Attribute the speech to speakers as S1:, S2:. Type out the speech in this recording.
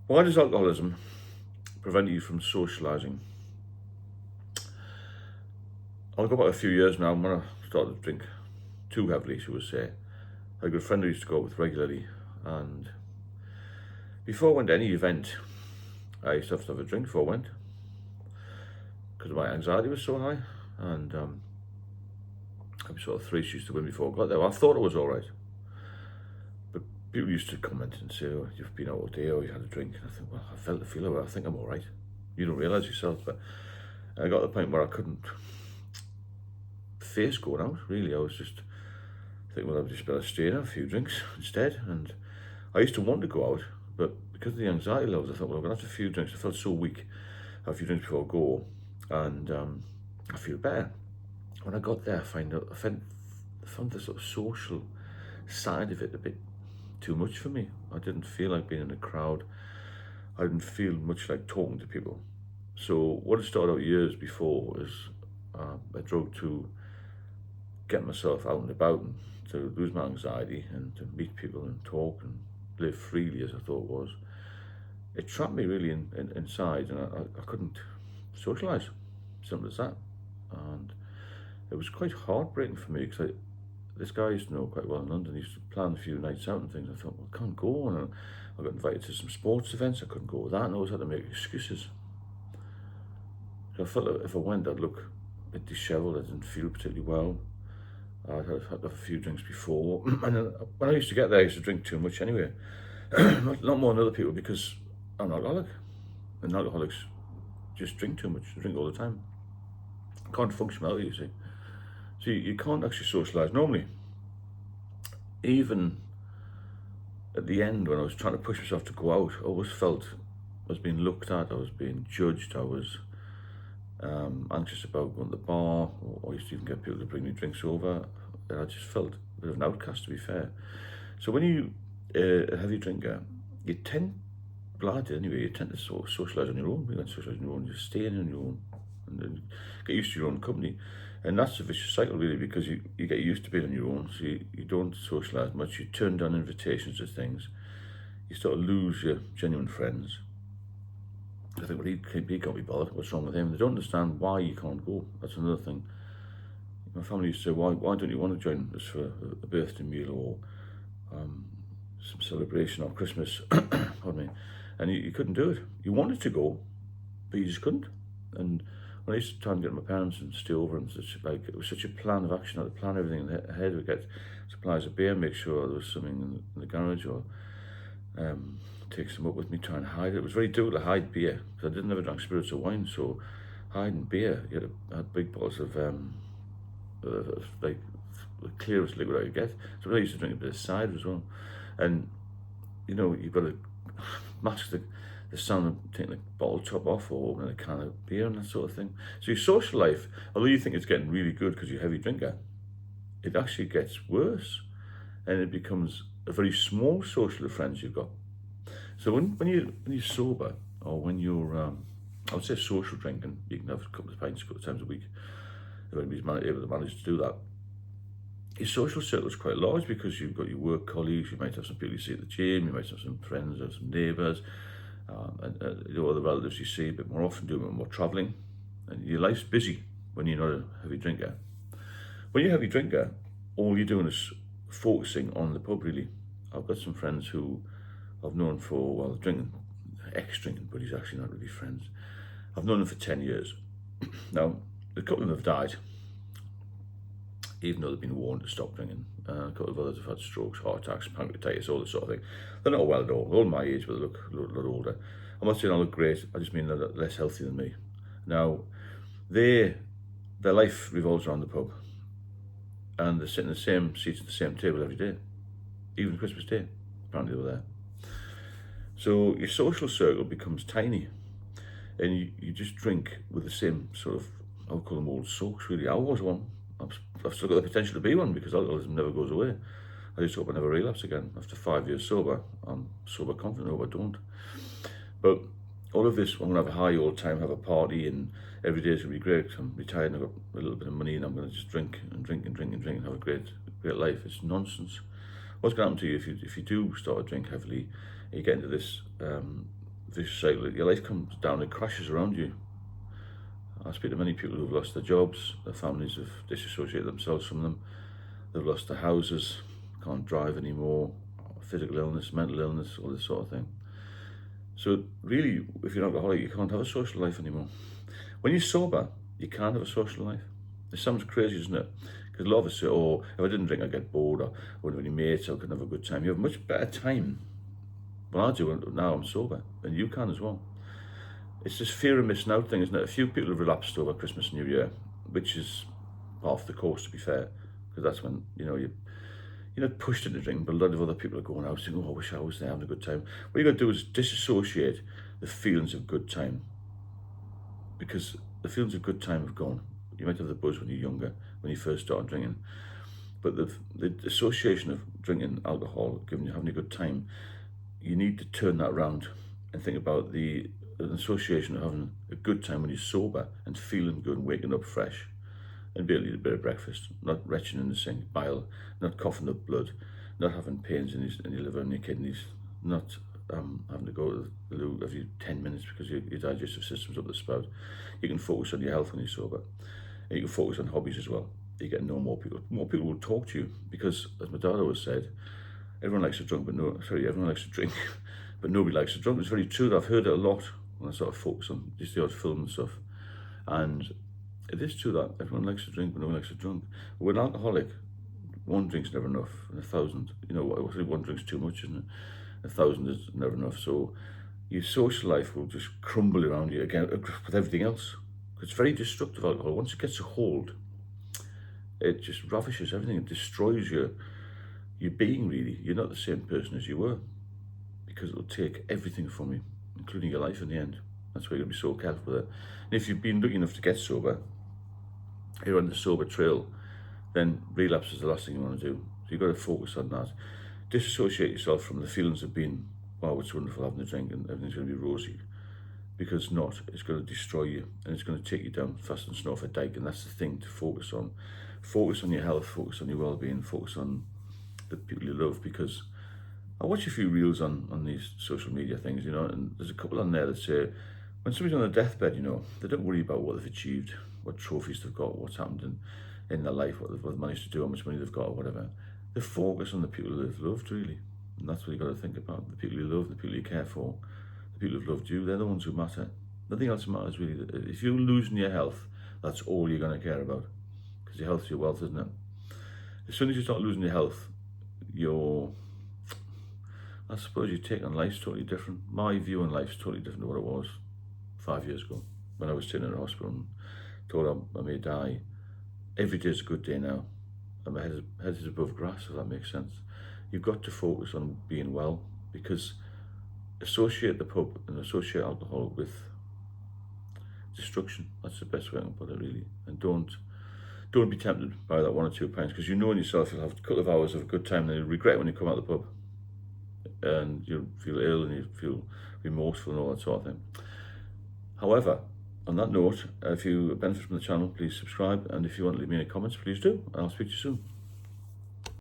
S1: Why does alcoholism prevent you from socialising? I'll go back a few years now when I started to drink too heavily, shall we say. I had a good friend who used to go out with regularly, and before I went to any event, I used to have a drink before I went because my anxiety was so high, and I was sort of 3 sheets to win before I got there. Well, I thought it was all right, but people used to comment and say, "Oh, you've been out all day, or you had a drink." And I think, well, I felt the feel of it. I think I'm all right. You don't realise yourself, but I got to the point where I couldn't face going out. Really, I was just thinking, well, I've just better stay in a few drinks instead. And I used to want to go out, but because of the anxiety levels, I thought, well, I'm gonna have a few drinks. I felt so weak. Have a few drinks before I go, and I feel better. When I got there, I found the sort of social side of it a bit too much for me. I didn't feel like being in a crowd. I didn't feel much like talking to people. So what had started out years before was a drug to get myself out and about and to lose my anxiety and to meet people and talk and live freely as I thought it was. It trapped me really inside, and I couldn't socialise. Simple as that. And it was quite heartbreaking for me because this guy I used to know quite well in London. He used to plan a few nights out and things. I thought, well, I can't go. And I got invited to some sports events. I couldn't go with that, and I always had to make excuses. So I felt that if I went, I'd look a bit dishevelled. I didn't feel particularly well. I'd had a few drinks before, and when I used to get there, I used to drink too much anyway. Not more than other people because I'm an alcoholic, and alcoholics just drink too much. They drink all the time. Can't function without it, you see. So you can't actually socialise normally. Even at the end, when I was trying to push myself to go out, I always felt I was being looked at, I was being judged, I was anxious about going to the bar, or I used to even get people to bring me drinks over, and I just felt a bit of an outcast, to be fair. So when you a heavy drinker, you tend, well, I did anyway, you tend to sort of socialise on your own. You don't socialise on your own, you stay in on your own, and then get used to your own company. And that's a vicious cycle, really, because you get used to being on your own, so you don't socialise much, you turn down invitations to things, you start to lose your genuine friends. I think, well, he can't be bothered, what's wrong with him? They don't understand why you can't go. That's another thing. My family used to say, why don't you want to join us for a birthday meal or some celebration or Christmas? Pardon me. And you couldn't do it. You wanted to go, but you just couldn't. And when I used to try and get my parents and stay over, and it was such a plan of action. I had to plan everything ahead. We'd get supplies of beer, make sure there was something in the garage, or take some up with me, try and hide it. It was very difficult to hide beer because I never drank spirits or wine, so hiding beer, I had big bottles of like the clearest liquid I could get. So I used to drink a bit of cider as well, and you've got to match the sound of taking the bottle top off or opening a can of beer and that sort of thing. So your social life, although you think it's getting really good because you're a heavy drinker, it actually gets worse, and it becomes a very small social of friends you've got. So when you're sober, or when you're, I would say social drinking, you can have a couple of pints a couple of times a week, if anybody's able to manage to do that. Your social circle is quite large because you've got your work colleagues, you might have some people you see at the gym, you might have some friends or some neighbours, and other relatives you see a bit more often, do a bit more travelling, and your life's busy when you're not a heavy drinker. When you're a heavy drinker, all you're doing is focusing on the pub, really. I've got some friends who I've known for, well, ex-drinking, but he's actually not really friends. I've known them for 10 years. Now, a couple of them have died, even though they've been warned to stop drinking. A couple of others have had strokes, heart attacks, pancreatitis, all this sort of thing. They're not well at all. They're all my age, but they look a lot older. I'm not saying I look great, I just mean they're less healthy than me. Now, their life revolves around the pub, and they sit in the same seats at the same table every day, even Christmas Day. Apparently they were there. So your social circle becomes tiny, and you just drink with the same sort of, I would call them old soaks, really. I was one. I've still got the potential to be one because alcoholism never goes away. I just hope I never relapse again. After 5 years sober, I'm sober confident, I hope I don't. But all of this, I'm going to have a high all the time, have a party, and every day is going to be great because I'm retired and I've got a little bit of money, and I'm going to just drink and drink and drink and drink and have a great life. It's nonsense. What's going to happen to you if you do start to drink heavily, and you get into this vicious cycle. Your life comes down, it crashes around you. I speak to many people who've lost their jobs, their families have disassociated themselves from them, they've lost their houses, can't drive anymore, physical illness, mental illness, all this sort of thing. So really, if you're an alcoholic, you can't have a social life anymore. When you're sober, you can't have a social life. It sounds crazy, doesn't it? Because a lot of us say, oh, if I didn't drink, I'd get bored, or I wouldn't have any mates, I couldn't have a good time. You have a much better time. Well, I do now I'm sober, and you can as well. It's this fear of missing out thing, isn't it? A few people have relapsed over Christmas and New Year, which is half the course, to be fair, because that's when, you're not pushed into drinking, but a lot of other people are going out saying, oh, I wish I was there having a good time. What you got to do is disassociate the feelings of good time, because the feelings of good time have gone. You might have the buzz when you're younger, when you first started drinking, but the association of drinking alcohol, giving you having a good time, you need to turn that around and think about the association of having a good time when you're sober and feeling good and waking up fresh and be able to eat a bit of breakfast, not retching in the sink, bile, not coughing up blood, not having pains in your liver and your kidneys, not having to go to the loo every 10 minutes because your digestive system's up the spout. You can focus on your health when you're sober, and you can focus on hobbies as well. You get to know more people. More people will talk to you because, as my dad always said, everyone likes to drink, everyone likes to drink, but nobody likes to drink. It's very true. I've heard it a lot when I sort of focus on just the odd film and stuff, and it is true that everyone likes to drink, but no one likes to drink. But with an alcoholic, one drink's never enough, and 1,000, one drink's too much, isn't it? 1,000 is never enough. So your social life will just crumble around you again with everything else. It's very destructive, alcohol. Once it gets a hold, it just ravishes everything. It destroys your being, really. You're not the same person as you were, because it'll take everything from you, including your life in the end. That's why you've got to be so careful with it. And if you've been lucky enough to get sober, you're on the sober trail, then relapse is the last thing you want to do. So you've got to focus on that. Disassociate yourself from the feelings of being, wow, it's wonderful having a drink and everything's going to be rosy. Because not, it's going to destroy you, and it's going to take you down faster than snow off a dike, and that's the thing to focus on. Focus on your health, focus on your well-being, focus on the people you love, because I watch a few reels on these social media things, and there's a couple on there that say, when somebody's on their deathbed, they don't worry about what they've achieved, what trophies they've got, what's happened in their life, what they've managed to do, how much money they've got, or whatever. They focus on the people they've loved, really. And that's what you've got to think about. The people you love, the people you care for, the people who've loved you, they're the ones who matter. Nothing else matters, really. If you're losing your health, that's all you're going to care about. Because your health's your wealth, isn't it? As soon as you start losing your health, I suppose you take on life's totally different. My view on life's totally different to what it was 5 years ago, when I was sitting in the hospital and told I may die. Every day's a good day now. And my head is above grass, if that makes sense. You've got to focus on being well, because associate the pub and associate alcohol with destruction. That's the best way I can put it, really. And don't be tempted by that 1 or 2 pints, because you know in yourself you'll have a couple of hours of a good time and you'll regret when you come out of the pub, and you'll feel ill and you feel remorseful and all that sort of thing. However, on that note, if you benefit from the channel, please subscribe, and if you want to leave me any comments, please do, and I'll speak to you soon.